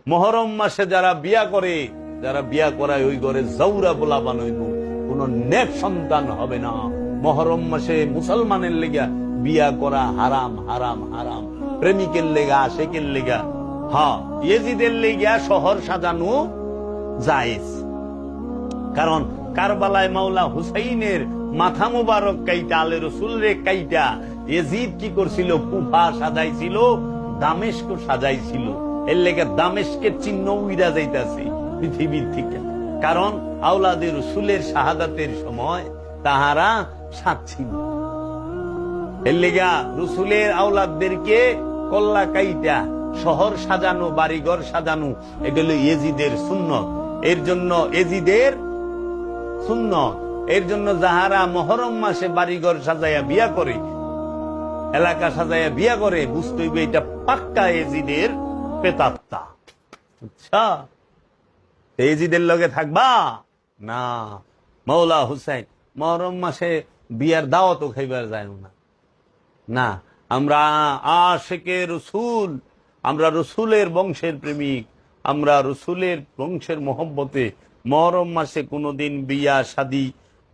মহরম মাসে যারা বিয়া করে, যারা বিয়া করায় ওই ঘরে জাউরা বলা বানইব, কোন নেক সন্তান হবে না। মহরম মাসে মুসলমানের লেগা বিয়া করা হারাম, হারাম, হারাম। প্রেমিকের লেগা, আশেকের লেগা, হ্যাঁ, ইয়েজিদের লেগা শহর সাজানো জায়েজ। কারণ কারবালায় মাওলা হুসাইনের মাথা মুবারক কাইটা, আলে রসুল রে কাইটা ইয়েজিদ কি করছিল? কুফা সাজাইছিল, দামেস্ক সাজাইছিল। এর লেগে দামেস্কের চিহ্ন উইরা যাইতাছে পৃথিবীর থেকে। কারণ আওলাদে রসুলের শাহাদাতের সময় তাহারা সাথ ছিল। এর লেগা রসুলের আওলাদদেরকে কল্লা কাইটা শহর সাজানো, বাড়িঘর সাজানো, এগুলো ইয়েজিদের সুন্নত। এর জন্য ইয়েজিদের সুন্নত। এর জন্য যাহারা মহরম মাসে বাড়িঘর সাজাইয়া বিয়া করে, এলাকা সাজাইয়া বিয়া করে, বুঝতে হইবে এটা পাক্কা ইয়েজিদের প্রেতাত্মা। আচ্ছা, ইয়েজিদের লগে থাকবা না। মাওলা হুসাইন মহরম মাসে বিয়ার দাওয়াতও খাইবার যায় না। না, আমরা আশিকে রসুল, আমরা রসুলের বংশের প্রেমিক, আমরা রসুলের বংশের মহব্বতে মহরম মাসে কোনোদিন বিয়া শাদী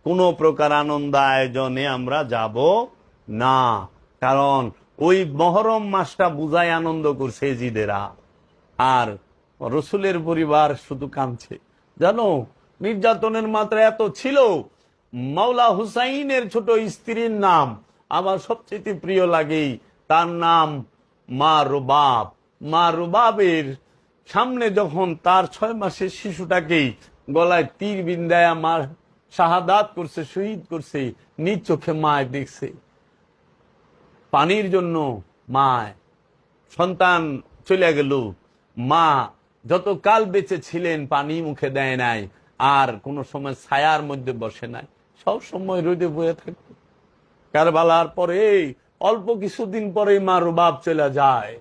কোন প্রকার আনন্দ আয়োজনে আমরা যাব না। কারণ ওই মহরম মাসটা বুঝায় আনন্দ করছে জিদেরা, আর রসুলের পরিবার শুধু কাঁদছে। জানো, নির্যাতনের মাত্রা এত ছিল। মাওলা হুসাইনের ছোট স্ত্রীর নাম আমার সবচেয়ে প্রিয় লাগে, তার নাম মা রুবাব। মা রুবাবের সামনে যখন তার 6 মাসের শিশুটাকে গলায় তীর বিন্দায় আমার শাহাদাত করছে, শহীদ করছে, নিজ চোখে মায় দেখছে। পানির জন্য মায়, সন্তান চলে গেল, মা যতকাল বেঁচে ছিলেন পানি মুখে দেয় নাই, আর কোন সময় ছায়ার মধ্যে বসে নাই, সব সময় রোদে বয়ে থাকতো। কারবালার পরে অল্প কিছুদিন পরে মা রুবাব চলে যায়।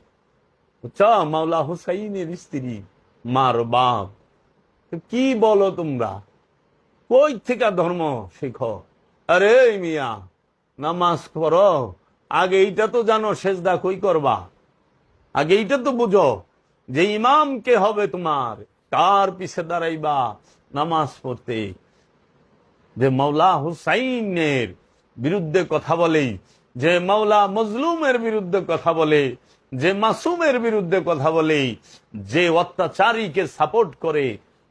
বুঝছো, মাওলা হুসাইনের স্ত্রী মা রুবাব। কি বলো তোমরা? কই থেকে ধর্ম শিখো? আরে মিয়া, নামাজ পড়ো, আগে এইটা তো জানো সেজদা কই করবা। আগে এইটা তো বুঝো যে ইমাম কে হবে তোমার, তার পিছে দাঁড়াইবা নামাজ পড়তে। যে মাওলা হুসাইনের বিরুদ্ধে কথা বলে, যে মাওলা মজলুমের বিরুদ্ধে কথা বলে, যে মাসুমের বিরুদ্ধে কথা বলে, যে অত্যাচারীকে সাপোর্ট করে,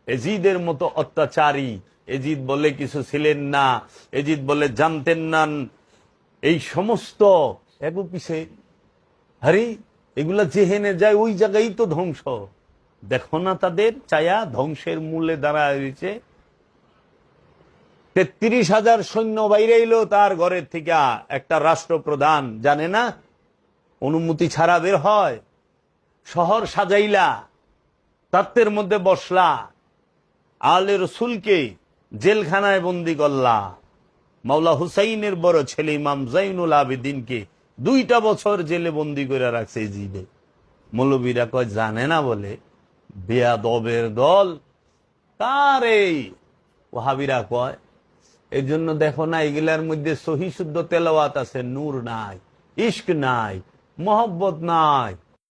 এজিদের মতো অত্যাচারী। এজিদ বলে কিছু ছিলেন না, এজিদ বলে জানতেন না। এই সমস্ত এগো পিছে, আরে এগুলা যেহেনে যায় ওই জায়গায় তো ধ্বংস। দেখো না তাদের ছায়া ধ্বংসের মূলে দাঁড়ায় রয়েছে। 33,000 সৈন্য বাইরে এলো তার ঘরের থেকে। একটা রাষ্ট্রপ্রধান জানে না অনুমতি ছাড়া বের হয়। শহর সাজাইলা, তাত্তের মধ্যে বসলা, আলে রসুলকে জেলখানায় বন্দি করলা। মাওলা হুসাইনের বড় ছেলে ইমাম জাইনুল আবেদিনকে 2টা বছর জেলে বন্দি করে রাখছে জিদে। মৌলবীরা কয় জানে না বলে, বেয়াদবের দল। তার এই ওয়াহাবিরা কয়, এই জন্য দেখো না এগুলার মধ্যে সহি শুদ্ধ তেলাওয়াত আছে, নূর নাই, ইশক নাই, মহব্বত নাই।